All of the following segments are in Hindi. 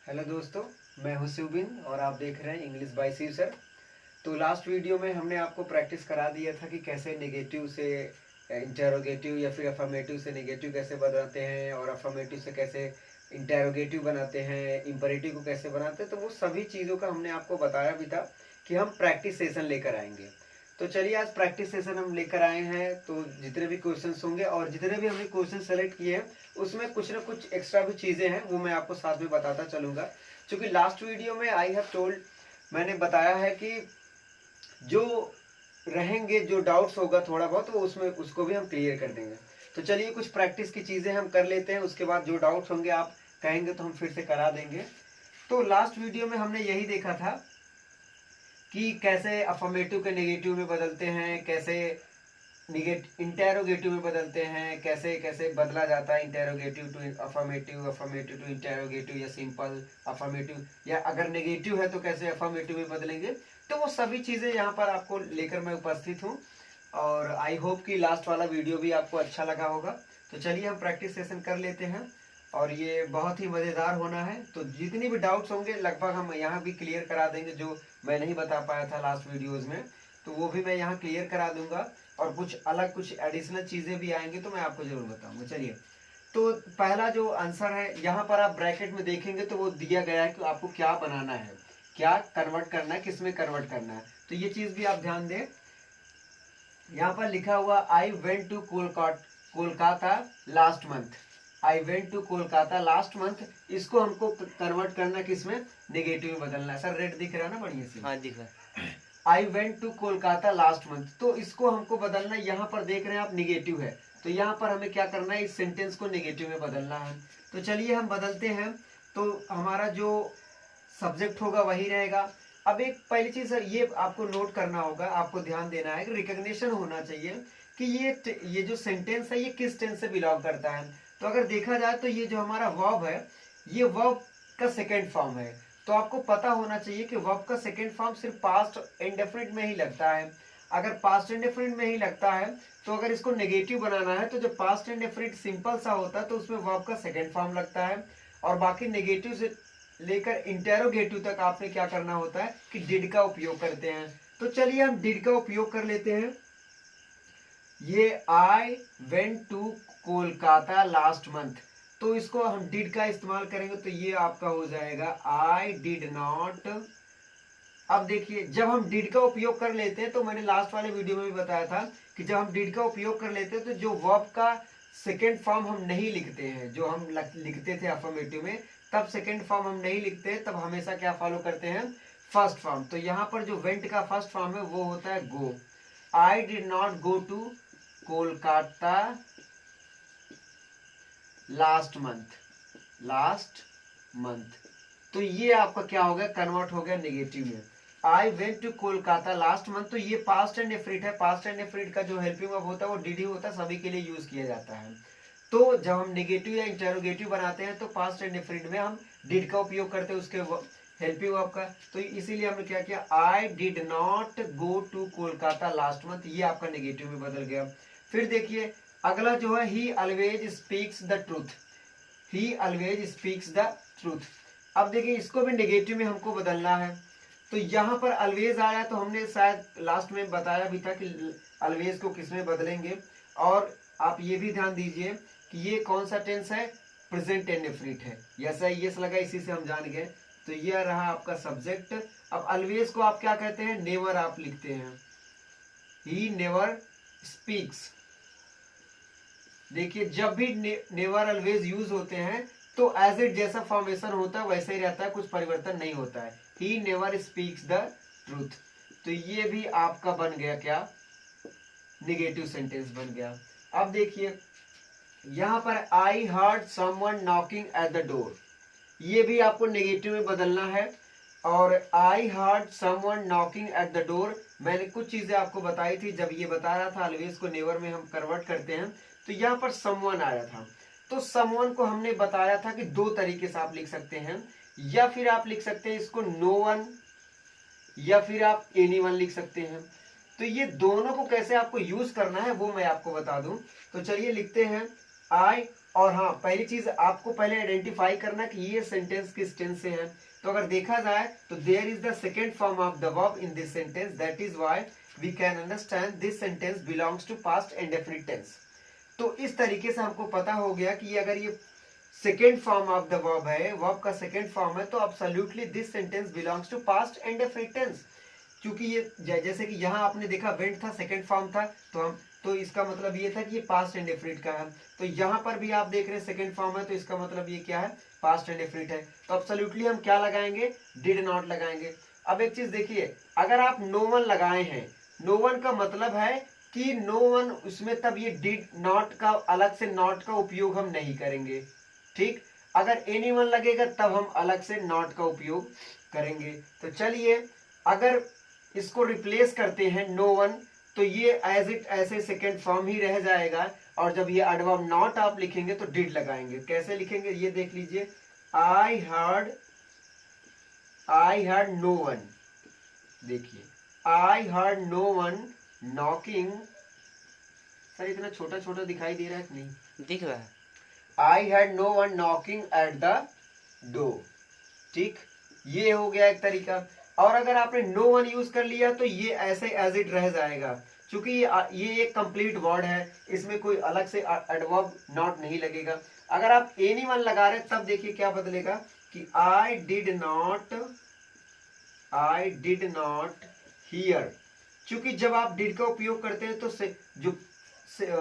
हेलो दोस्तों, मैं हूं शिवबिन और आप देख रहे हैं इंग्लिश बाय शिव सर। तो लास्ट वीडियो में हमने आपको प्रैक्टिस करा दिया था कि कैसे नेगेटिव से इंटेरोगेटिव या फिर अफर्मेटिव से नेगेटिव कैसे बनाते हैं और अफर्मेटिव से कैसे इंटेरोगेटिव बनाते हैं, इंपरेटिव को कैसे बनाते हैं। तो वो सभी चीज़ों का हमने आपको बताया भी था कि हम प्रैक्टिस सेशन लेकर आएंगे। तो चलिए आज प्रैक्टिस सेशन हम लेकर आए हैं। तो जितने भी क्वेश्चंस होंगे और जितने भी हमने क्वेश्चन सेलेक्ट किए हैं उसमें कुछ ना कुछ एक्स्ट्रा भी चीज़ें हैं, वो मैं आपको साथ में बताता चलूँगा। क्योंकि लास्ट वीडियो में आई हैव टोल्ड, मैंने बताया है कि जो रहेंगे, जो डाउट्स होगा थोड़ा बहुत, तो उसमें उसको भी हम क्लियर कर देंगे। तो चलिए कुछ प्रैक्टिस की चीज़ें हम कर लेते हैं, उसके बाद जो डाउट्स होंगे आप कहेंगे तो हम फिर से करा देंगे। तो लास्ट वीडियो में हमने यही देखा था कि कैसे अफर्मेटिव के नेगेटिव में बदलते हैं, कैसे इंटेरोगेटिव में बदलते हैं, कैसे कैसे बदला जाता है interrogative to affirmative, affirmative to interrogative या सिंपल अफर्मेटिव, या अगर नेगेटिव है तो कैसे अफर्मेटिव में बदलेंगे। तो वो सभी चीज़ें यहाँ पर आपको लेकर मैं उपस्थित हूँ और आई होप कि लास्ट वाला वीडियो भी आपको अच्छा लगा होगा। तो चलिए हम प्रैक्टिस सेशन कर लेते हैं और ये बहुत ही मज़ेदार होना है। तो जितनी भी डाउट्स होंगे लगभग हम यहाँ भी क्लियर करा देंगे, जो मैं नहीं बता पाया था लास्ट वीडियोज़ में, तो वो भी मैं यहाँ क्लियर करा दूंगा। और कुछ अलग कुछ एडिशनल चीज़ें भी आएंगी तो मैं आपको जरूर बताऊंगा। चलिए, तो पहला जो आंसर है यहाँ पर आप ब्रैकेट में देखेंगे तो वो दिया गया है कि आपको क्या बनाना है, क्या कन्वर्ट करना है, किस में कन्वर्ट करना है। तो ये चीज़ भी आप ध्यान दें। यहाँ पर लिखा हुआ I went to Kolkata last month. I went to Kolkata last month, इसको हमको कन्वर्ट करना किस में, नेगेटिव में बदलना है। सर रेड दिख रहा है ना बढ़िया से? हाँ दिख रहा है। I went to Kolkata last month, तो इसको हमको बदलना, यहाँ पर देख रहे हैं आप निगेटिव है, तो यहाँ पर हमें क्या करना है, इस सेंटेंस को नेगेटिव में बदलना है। तो चलिए हम बदलते हैं। तो हमारा जो सब्जेक्ट होगा वही रहेगा। अब एक पहली चीज ये आपको नोट करना होगा, आपको ध्यान देना है कि रिकग्निशन होना चाहिए कि ये जो सेंटेंस है ये किस टेंस से बिलोंग करता है। तो अगर देखा जाए तो ये जो हमारा वर्ब है, ये वर्ब का सेकेंड फॉर्म है। तो आपको पता होना चाहिए कि वर्ब का सेकेंड फॉर्म सिर्फ पास्ट इंडेफिनिट में ही लगता है। अगर पास्ट इंडेफिनिट में ही लगता है तो अगर इसको नेगेटिव बनाना है तो जो पास्ट इंडेफिनिट सिंपल सा होता है तो उसमें वर्ब का सेकेंड फॉर्म लगता है। और बाकी नेगेटिव से लेकर इंटेरोगेटिव तक आपने क्या करना होता है कि डिड का उपयोग करते हैं। तो चलिए हम डिड का उपयोग कर लेते हैं। ये I went to Kolkata last month, तो इसको हम डिड का इस्तेमाल करेंगे तो ये आपका हो जाएगा आई डिड नॉट। अब देखिए जब हम डिड का उपयोग कर लेते हैं, तो मैंने लास्ट वाले वीडियो में भी बताया था कि जब हम डिड का उपयोग कर लेते हैं तो जो वर्ब का सेकेंड फॉर्म हम नहीं लिखते हैं, जो हम लिखते थे अफर्मेटिव में, तब सेकेंड फॉर्म हम नहीं लिखते, तब हमेशा क्या फॉलो करते हैं, फर्स्ट फॉर्म। तो यहाँ पर जो वेंट का फर्स्ट फॉर्म है वो होता है go. I did not go to Kolkata last month. तो ये आपका क्या हो गया, कन्वर्ट हो गया नेगेटिव में। I went to Kolkata last month, तो ये पास्ट एंड डेफिनिट है। पास्ट एंड डेफिनिट का जो हेल्पिंग वर्ब होता है वो डिड ही होता है, सभी के लिए यूज किया जाता है। तो जब हम नेगेटिव या इंटेरोगेटिव बनाते हैं तो पास्ट एंड डेफिनिट में हम डिड का उपयोग करते हैं, उसके हेल्पिंग वर्ब का। तो इसीलिए हमने क्या किया, I did not go to Kolkata last month, ये आपका नेगेटिव में बदल गया। फिर देखिए अगला जो है, ही always speaks the truth. He always speaks the truth. अब देखिए इसको भी नेगेटिव में हमको बदलना है। तो यहाँ पर ऑलवेज आया, तो हमने शायद लास्ट में बताया भी था कि ऑलवेज को किस में बदलेंगे। और आप ये भी ध्यान दीजिए कि ये कौन सा टेंस है, प्रेजेंट इंडेफिनिट है। यस यस लगा, इसी से हम जान गए। तो यह रहा आपका सब्जेक्ट। अब ऑलवेज को आप क्या कहते हैं, नेवर आप लिखते हैं। He never speaks. देखिए जब भी नेवर ऑलवेज यूज होते हैं तो एज इट जैसा फॉर्मेशन होता है वैसे ही रहता है, कुछ परिवर्तन नहीं होता है। He never speaks the truth, तो ये भी आपका बन गया क्या, नेगेटिव सेंटेंस बन गया। अब देखिए यहां पर I heard someone knocking at the door, ये भी आपको नेगेटिव में बदलना है। और I heard someone knocking at the door, मैंने कुछ चीजें आपको बताई थी जब ये बता रहा था ऑलवेज को नेवर में हम कन्वर्ट करते हैं। तो यहाँ पर समवन आया था, तो समवन को हमने बताया था कि दो तरीके से आप लिख सकते हैं, या फिर आप लिख सकते हैं इसको नो वन, या फिर आप एनीवन लिख सकते हैं। तो ये दोनों को कैसे आपको यूज करना है वो मैं आपको बता दूं। तो चलिए लिखते हैं, आई और हाँ, पहली चीज आपको पहले आइडेंटिफाई करना कि ये सेंटेंस किस टेंस से है। तो अगर देखा जाए तो there is the second form of the verb in this sentence, that is why we can understand this sentence belongs to past indefinite tense. तो इस तरीके से हमको पता हो गया कि अगर ये second form of the verb है, वर्ब का सेकेंड फॉर्म है, तो absolutely this sentence belongs to past indefinite tense. क्योंकि ये जैसे कि यहाँ आपने देखा वेंट था, सेकेंड फॉर्म था, तो इसका मतलब ये था कि ये पास्ट इंडेफिनिट का है। तो यहाँ पर भी आप देख रहे हैं सेकेंड फॉर्म है, तो इसका मतलब ये क्या है, पास्ट इंडेफिनिट है। तो एब्सोल्युटली हम क्या लगाएंगे, डिड नॉट लगाएंगे। अब एक चीज देखिए, अगर आप नो वन लगाए हैं, नो वन का मतलब है कि नो वन, उसमें तब ये डिड नॉट का अलग से नॉट का उपयोग हम नहीं करेंगे, ठीक। अगर एनी वन लगेगा तब हम अलग से नॉट का उपयोग करेंगे। तो चलिए, अगर इसको रिप्लेस करते हैं नो वन, तो ये एज इट ऐसे सेकेंड फॉर्म ही रह जाएगा। और जब ये एडवर्ब नॉट आप लिखेंगे तो डिड लगाएंगे। कैसे लिखेंगे ये देख लीजिए, आई हर्ड नो वन, देखिए I heard no one knocking. Sir इतना छोटा छोटा दिखाई दे रहा है कि नहीं, दिख रहा है। I had no one knocking at the door, ठीक, ये हो गया एक तरीका। और अगर आपने नो वन यूज कर लिया तो ये ऐसे एज इट रह जाएगा, क्योंकि ये एक कंप्लीट वर्ड है, इसमें कोई अलग से एडवर्ब नॉट नहीं लगेगा। अगर आप एनी वन लगा रहे तब देखिए क्या बदलेगा कि आई डिड नॉट हियर। क्योंकि जब आप डिड का उपयोग करते हैं तो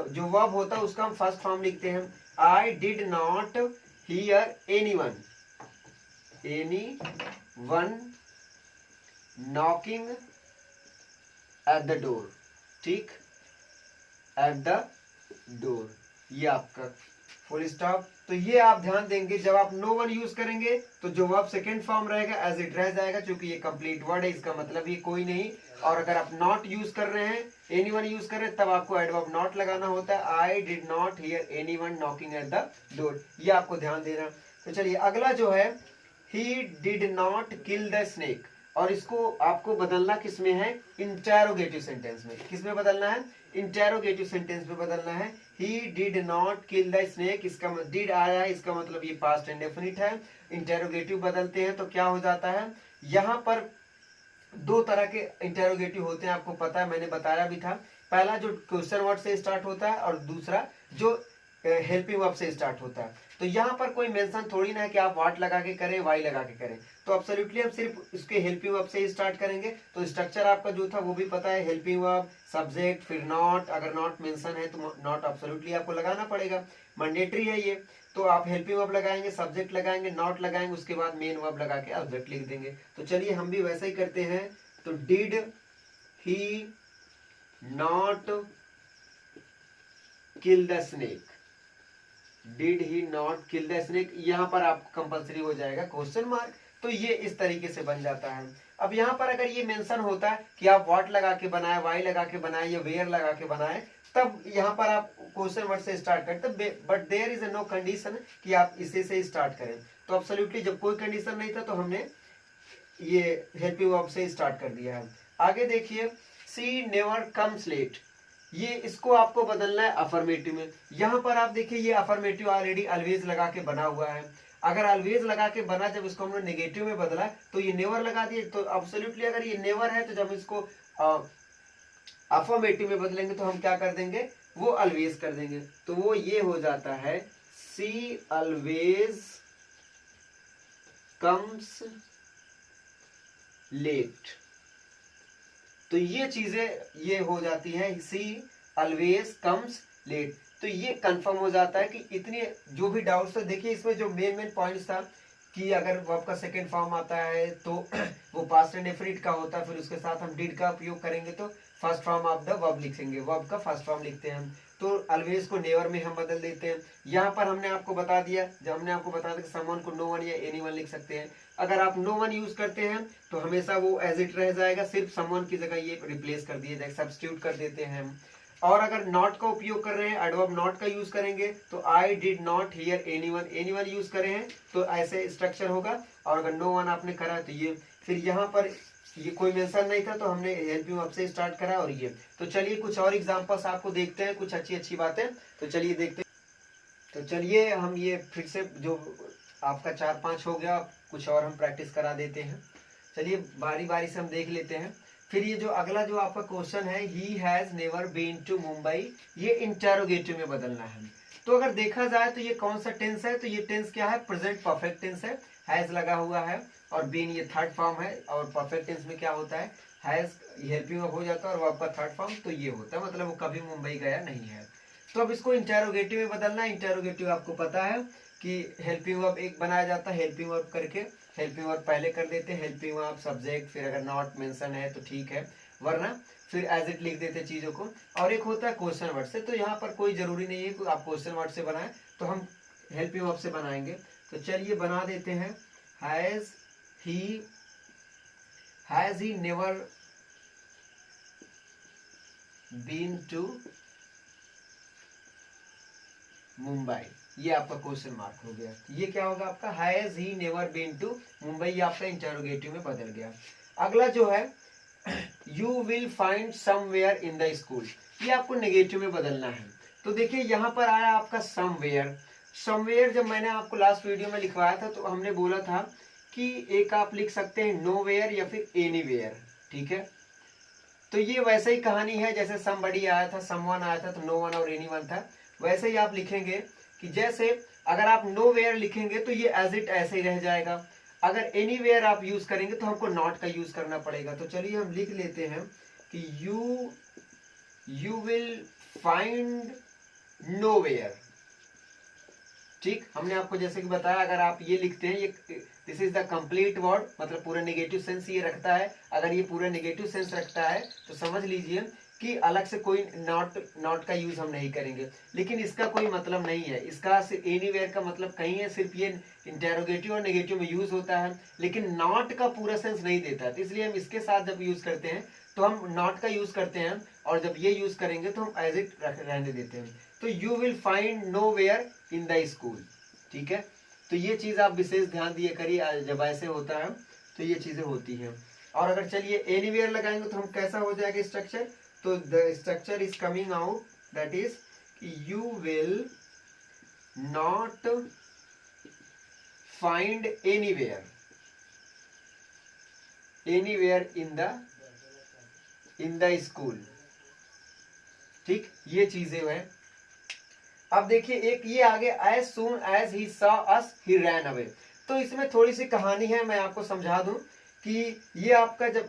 जो वर्ब होता है उसका हम फर्स्ट फॉर्म लिखते हैं, आई did not here any one knocking at the door, ठीक, एट द डोर, ये आपका फुल स्टॉप। तो ये आप ध्यान देंगे, जब आप नो वन यूज करेंगे तो जो वर्ब सेकेंड फॉर्म रहेगा एज इट रह जाएगा, क्योंकि ये कंप्लीट वर्ड है, इसका मतलब ये कोई नहीं। और अगर आप नॉट यूज कर रहे हैं, एनी वन यूज कर रहे हैं, तब आपको एडवर्ब नॉट लगाना होता है, आई did not here any one knocking at the door, ये आपको ध्यान देना। तो चलिए अगला जो है, he did not kill the snake, और इसको आपको बदलना किसमें है, इंटेरोगेटिव सेंटेंस में। किसमें बदलना है, इंटेरोगेटिव सेंटेंस में बदलना है। He did not kill the snake, इसका डिड आया है, इसका मतलब ये पास्ट इंडेफिनिट है। इंटेरोगेटिव बदलते हैं तो क्या हो जाता है, यहाँ पर दो तरह के इंटेरोगेटिव होते हैं, आपको पता है, मैंने बताया भी था। पहला जो क्वेश्चन वर्ड से स्टार्ट होता है और दूसरा जो हेल्पिंग वर्ब से स्टार्ट होता है। तो यहाँ पर कोई मेंशन थोड़ी ना है कि आप व्हाट लगा के करें, वाई लगा के करें। तो एब्सोल्युटली हम सिर्फ इसके हेल्पिंग वर्ब से ही स्टार्ट करेंगे। तो स्ट्रक्चर आपका जो था वो भी पता है, हेल्पिंग वर्ब, सब्जेक्ट, फिर नॉट, अगर नॉट मेंशन है तो नॉट एब्सोल्युटली आपको लगाना पड़ेगा, मैंडेटरी है ये। तो आप हेल्पिंग वर्ब लगाएंगे, सब्जेक्ट लगाएंगे, नॉट लगाएंगे, उसके बाद मेन वर्ब लगा के ऑब्जेक्ट लिख देंगे। तो चलिए हम भी वैसा ही करते हैं। तो did he not kill the snake, did he not kill the snake, यहाँ पर आप कंपलसरी हो जाएगा क्वेश्चन मार्क। तो ये इस तरीके से बन जाता है। अब यहाँ पर अगर ये मेंशन होता है कि आप व्हाट लगा के बनाए, वाई लगा के बनाए या वेयर लगा के बनाए, तब यहाँ पर आप क्वेश्चन वर्ड से स्टार्ट करते, but there is no condition कि आप इसे से स्टार्ट करें। तो एब्सोल्युटली जब कोई कंडीशन नहीं था तो हमने ये हेल्पिंग वर्ब से स्टार्ट कर दिया है। आगे देखिए, सी नेवर कम्स लेट, ये इसको आपको बदलना है अफर्मेटिव में। यहाँ पर आप देखिए ये अफर्मेटिव ऑलरेडी ऑलवेज लगा के बना हुआ है। अगर ऑलवेज लगा के बना, जब इसको हमने नेगेटिव में बदला तो ये नेवर लगा दिए। तो एब्सोल्युटली अगर ये नेवर है तो जब इसको अफर्मेटिव में बदलेंगे तो हम क्या कर देंगे, वो ऑलवेज कर देंगे। तो वो ये हो जाता है, सी ऑलवेज कम्स लेट। तो ये चीजें ये हो जाती है, सी ऑलवेज कम्स लेट। तो ये कंफर्म हो जाता है कि इतने जो भी डाउट्स थे, देखिए इसमें जो मेन पॉइंट्स था कि अगर वर्ब का सेकंड फॉर्म आता है तो वो पास्ट इंडेफिनिट का होता है, फिर उसके साथ हम डिड का उपयोग करेंगे तो first form of the verb लिखेंगे, वर्ब का फर्स्ट फॉर्म लिखते हैं हम। तो ऑलवेज को नेवर में हम बदल देते हैं। यहाँ पर हमने आपको बता दिया, जब हमने आपको बता दिया कि समवन को नो वन या एनी वन लिख सकते हैं। अगर आप नो वन यूज करते हैं तो हमेशा वो एज इट रह जाएगा, सिर्फ समवन की जगह ये रिप्लेस कर दिया जाएगा, सब्स्टिट्यूट कर देते हैं हम। और अगर नॉट का उपयोग कर रहे हैं, एडवर्ब नॉट का यूज करेंगे तो आई did not here any one use करे हैं तो ऐसे स्ट्रक्चर होगा। और अगर नो वन आपने करा तो ये, फिर यहाँ पर ये कोई मेंशन नहीं था तो हमने हेल्पिंग वर्ब से स्टार्ट करा। और ये, तो चलिए कुछ और एग्जांपल्स आपको देखते हैं, कुछ अच्छी अच्छी बातें। तो चलिए देखते हैं। तो चलिए हम ये फिर से जो आपका 4-5 हो गया, कुछ और हम प्रैक्टिस करा देते हैं। चलिए बारी बारी से हम देख लेते हैं। फिर ये जो अगला जो आपका क्वेश्चन है, he has never been to Mumbai, ये इंटेरोगेटिव में बदलना है। तो अगर देखा जाए तो ये कौन सा टेंस है, तो ये टेंस क्या है, प्रेजेंट परफेक्ट टेंस है, हैज लगा हुआ है और बीन ये थर्ड फॉर्म है। और परफेक्ट टेंस में क्या होता है, हैज हेल्पिंग वर्ब हो जाता है और वर्ब का थर्ड फॉर्म, तो ये होता है मतलब वो कभी मुंबई गया नहीं है। तो अब इसको इंटेरोगेटिव में बदलना है। इंटेरोगेटिव आपको पता है कि हेल्पिंग वर्ब एक बनाया जाता है, हेल्पिंग वर्ब करके हेल्पिंग वर्ब पहले कर देते हैं, हेल्पिंग वर्ब सब्जेक्ट, फिर अगर नॉट मेंशन है तो ठीक है, वरना फिर एज इट लिख देते चीजों को। और एक होता है क्वेश्चन वर्ड से, तो यहाँ पर कोई जरूरी नहीं है कि आप क्वेश्चन वर्ड से बनाएं, तो हम हेल्पिंग वर्ब से बनाएंगे। तो चलिए बना देते हैं, has he never been to Mumbai, ये आपका क्वेश्चन मार्क हो गया। ये क्या होगा आपका, has he never been to Mumbai, ये आपका इंटरोगेटिव में बदल गया। अगला जो है, you will find somewhere in the school, ये आपको नेगेटिव में बदलना है। तो देखिए यहाँ पर आया आपका समवेयर। समवेयर जब मैंने आपको लास्ट वीडियो में लिखवाया था तो हमने बोला था कि एक आप लिख सकते हैं नोवेयर या फिर एनीवेयर, ठीक है। तो ये वैसे ही कहानी है, जैसे समबडी आया था, समवन आया था, तो नो वन और एनीवन था। वैसे ही आप लिखेंगे कि जैसे अगर आप नोवेयर लिखेंगे तो ये एज इट ऐसे ही रह जाएगा। अगर एनीवेयर आप यूज करेंगे तो हमको नॉट का यूज करना पड़ेगा। तो चलिए हम लिख लेते हैं कि यू विल फाइंड नोवेयर, ठीक। हमने आपको जैसे कि बताया, अगर आप ये लिखते हैं, ये this is the complete word, मतलब पूरा नेगेटिव सेंस ये रखता है। अगर ये पूरा नेगेटिव सेंस रखता है तो समझ लीजिए कि अलग से कोई नॉट का यूज हम नहीं करेंगे। लेकिन इसका कोई मतलब नहीं है, इसका एनीवेयर का मतलब कहीं है, सिर्फ ये इंटेरोगेटिव और नेगेटिव में यूज होता है, लेकिन नॉट का पूरा सेंस नहीं देता है। तो इसलिए हम इसके साथ जब यूज करते हैं तो हम नॉट का यूज करते हैं, और जब ये यूज करेंगे तो हम एज इट रहने देते हैं। तो you will find nowhere in the school, ठीक है। तो ये चीज आप विशेष ध्यान दिए करिए, जब ऐसे होता है तो ये चीजें होती हैं। और अगर चलिए एनीवेयर लगाएंगे तो हम कैसा हो जाएगा स्ट्रक्चर, तो the structure is coming out, that is you will not find anywhere in the school, ठीक। ये चीजें हैं। अब देखिए एक ये आगे, as soon as he saw us he ran away. तो इसमें थोड़ी सी कहानी है, मैं आपको समझा दूं कि ये आपका जब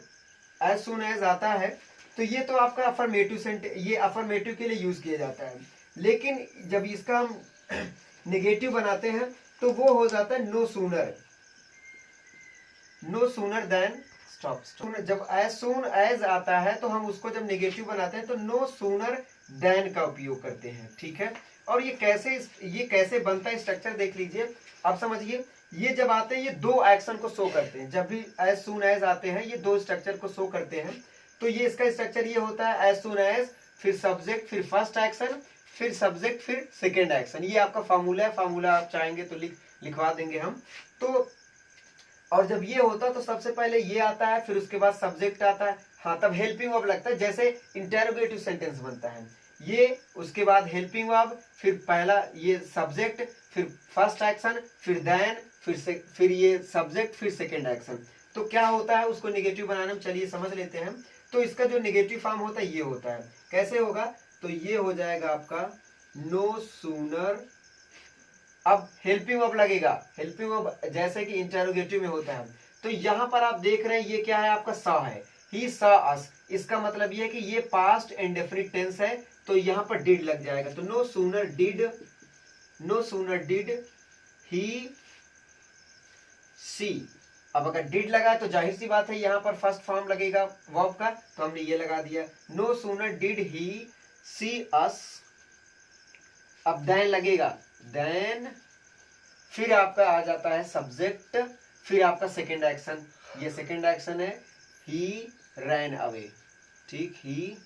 एज सून एज आता है तो ये तो आपका अफर्मेटिव सेंटेंस, ये अफर्मेटिव के लिए यूज किया जाता है। लेकिन जब इसका हम नेगेटिव बनाते हैं तो वो हो जाता है नो सूनर देन स्टॉप। जब एज सून एज आता है तो हम उसको जब नेगेटिव बनाते हैं तो नो सूनर देन का उपयोग करते हैं, ठीक है। और ये कैसे बनता है स्ट्रक्चर देख लीजिए। अब समझिए, ये जब आते हैं ये दो एक्शन को शो करते हैं। जब भी एज सून एज आते हैं ये दो स्ट्रक्चर को शो करते हैं। तो ये इसका स्ट्रक्चर ये होता है, एज सून एज, फिर सब्जेक्ट, फिर फर्स्ट एक्शन, फिर सब्जेक्ट, फिर सेकेंड एक्शन। ये आपका फार्मूला है, फार्मूला आप चाहेंगे तो लिखवा देंगे हम। तो और जब ये होता तो सबसे पहले ये आता है, फिर उसके बाद सब्जेक्ट आता है, हाँ तब हेल्पिंग वर्ब लगता है, जैसे इंटेरोगेटिव सेंटेंस बनता है ये। उसके बाद हेल्पिंग वर्ब, फिर पहला ये सब्जेक्ट, फिर फर्स्ट एक्शन, फिर देन, फिर ये सब्जेक्ट, फिर सेकेंड एक्शन। तो क्या होता है उसको नेगेटिव बनाने में, चलिए समझ लेते हैं। तो इसका जो नेगेटिव फॉर्म होता है ये होता है, कैसे होगा, तो ये हो जाएगा आपका नो सूनर। अब हेल्पिंग वर्ब लगेगा, हेल्पिंग वर्ब जैसे कि इंटेरोगेटिव में होता है। तो यहां पर आप देख रहे हैं ये क्या है, आपका सा है, ही सा अस। इसका मतलब ये है कि ये पास्ट इंडेफिनिट टेंस है, तो यहां पर डिड लग जाएगा। तो नो सूनर डिड ही सी। अब अगर डिड लगा तो जाहिर सी बात है यहाँ पर फर्स्ट फॉर्म लगेगा वर्ब का, तो हमने ये लगा दिया, no sooner did he see अस। अब देन लगेगा, देन फिर आपका आ जाता है सब्जेक्ट, फिर आपका सेकेंड एक्शन, ये सेकेंड एक्शन है, ही रैन अवे, ठीक, ही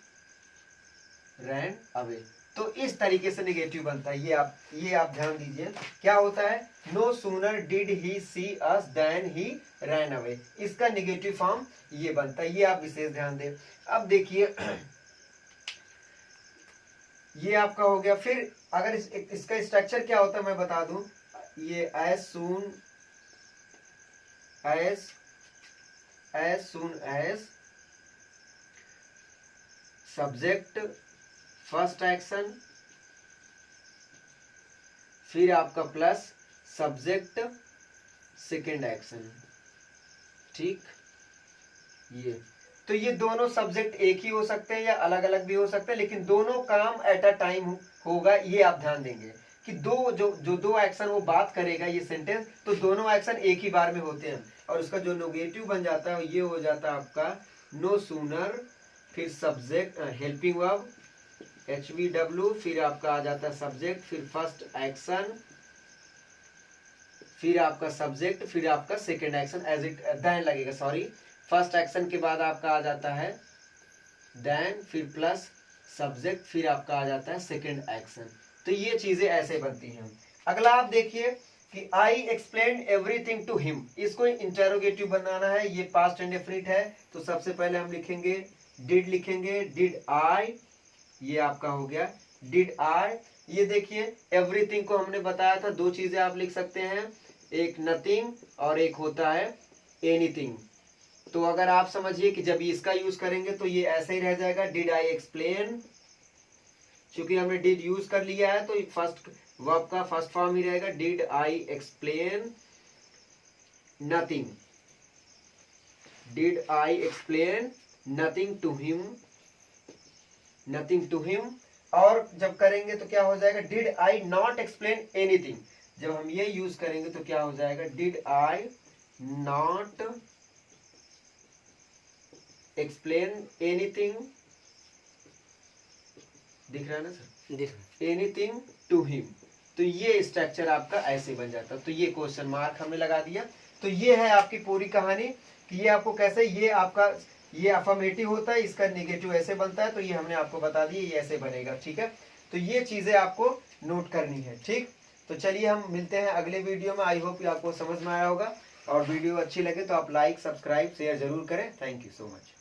रैन अवे। तो इस तरीके से नेगेटिव बनता है। ये आप ध्यान दीजिए, क्या होता है, no sooner did he see us then he ran away, इसका नेगेटिव फॉर्म ये बनता है। ये आप विशेष ध्यान दें। अब देखिए ये आपका हो गया। फिर अगर इसका स्ट्रक्चर क्या होता है मैं बता दूं, ये as soon as subject first action, फिर आपका प्लस सब्जेक्ट सेकेंड एक्शन, ठीक। तो ये दोनों सब्जेक्ट एक ही हो सकते हैं या अलग अलग भी हो सकते हैं, लेकिन दोनों काम एट अ टाइम होगा, ये आप ध्यान देंगे कि दो एक्शन वो बात करेगा ये सेंटेंस, तो दोनों एक्शन एक ही बार में होते हैं। और उसका जो नेगेटिव बन जाता है ये हो जाता है आपका नो सूनर, फिर सब्जेक्ट हेल्पिंग वर्ब HVW, फिर आपका आ जाता है सब्जेक्ट, फिर फर्स्ट एक्शन, फिर आपका सब्जेक्ट, फिर आपका second action as it then लगेगा, सॉरी फर्स्ट एक्शन के बाद आपका आ जाता है देन, फिर प्लस सब्जेक्ट, फिर आपका आ जाता है सेकेंड एक्शन। तो ये चीजें ऐसे बनती हैं। अगला आप देखिए कि I explain everything to him, इसको इंटेरोगेटिव बनाना है, ये पास्ट एंड डेफिनिट है। तो सबसे पहले हम लिखेंगे डिड, लिखेंगे डिड आई, ये आपका हो गया डिड आई। ये देखिए एवरीथिंग को हमने बताया था दो चीजें आप लिख सकते हैं, एक नथिंग और एक होता है एनीथिंग। तो अगर आप समझिए कि जब इसका यूज करेंगे तो ये ऐसे ही रह जाएगा डिड आई एक्सप्लेन, क्योंकि हमने डिड यूज कर लिया है तो फर्स्ट वर्ब का फर्स्ट फॉर्म ही रहेगा did I explain nothing, did I explain nothing to him, nothing to him. और जब करेंगे तो क्या हो जाएगा did I not explain anything, जब हम ये यूज करेंगे तो क्या हो जाएगा did I not explain anything, दिख रहा है ना सर, दिख रहा है, एनीथिंग टू हिम। तो ये स्ट्रक्चर आपका ऐसे बन जाता है। तो ये क्वेश्चन मार्क हमने लगा दिया। तो ये है आपकी पूरी कहानी कि ये आपको कैसे, ये आपका ये अफर्मेटिव होता है, इसका नेगेटिव ऐसे बनता है, तो ये हमने आपको बता दिया ये ऐसे बनेगा, ठीक है। तो ये चीजें आपको नोट करनी है, ठीक। तो चलिए हम मिलते हैं अगले वीडियो में। आई होप आपको समझ में आया होगा, और वीडियो अच्छी लगे तो आप लाइक सब्सक्राइब शेयर जरूर करें। Thank you so much.